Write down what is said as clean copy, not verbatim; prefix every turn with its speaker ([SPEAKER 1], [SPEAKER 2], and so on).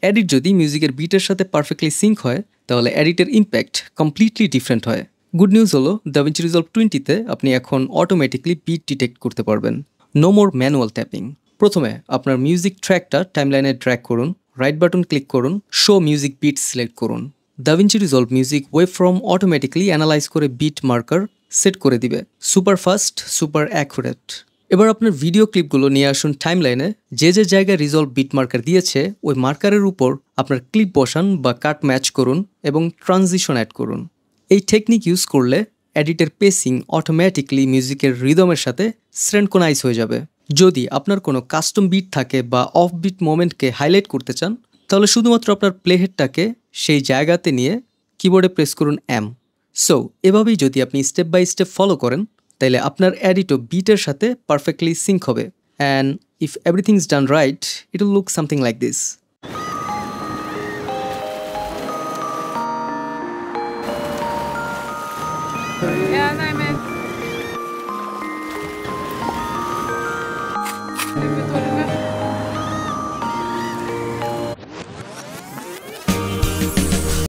[SPEAKER 1] Edit যদি মিউজিকের বিটের সাথে পারফেক্টলি সিঙ্ক হয় তাহলে এডিটের ইম্প্যাক্ট কমপ্লিটলি ডিফারেন্ট হয়। গুড নিউজ হলো DaVinci Resolve 20-তে আপনি এখন অটোমেটিকলি বিট ডিটেক্ট করতে পারবেন। No more manual tapping. প্রথমে আপনার মিউজিক ট্র্যাকটা টাইমলাইনে ড্র্যাগ করুন, রাইট বাটন ক্লিক করুন, শো মিউজিক বিট সিলেক্ট করুন। DaVinci Resolve music waveform automatically analyse করে বিট মার্কার সেট করে দিবে, সুপার ফাস্ট, সুপার অ্যাকুরেট। এবার আপনার ভিডিও ক্লিপগুলো নিয়ে আসুন টাইমলাইনে, যে জায়গায় রিজলভ বিট মার্কার দিয়েছে ওই মার্কারের উপর আপনার ক্লিপ বসান বা কাট ম্যাচ করুন এবং ট্রানজিশন অ্যাড করুন। এই টেকনিক ইউজ করলে এডিটের পেসিং অটোমেটিকলি মিউজিকের রিদমের সাথে সিনক্রোনাইজ হয়ে যাবে। যদি আপনার কোনো কাস্টম বিট থাকে বা অফ বিট মোমেন্টকে হাইলাইট করতে চান তাহলে শুধুমাত্র আপনার প্লেহেডটাকে সেই জায়গাতে নিয়ে কিবোর্ডে প্রেস করুন এম। সো এভাবেই যদি আপনি স্টেপ বাই স্টেপ ফলো করেন তাইলে আপনার এডিটও বিটের সাথে পারফেক্টলি সিঙ্ক হবে। And if everything is done right, it will look something like this.
[SPEAKER 2] Yeah, no, man.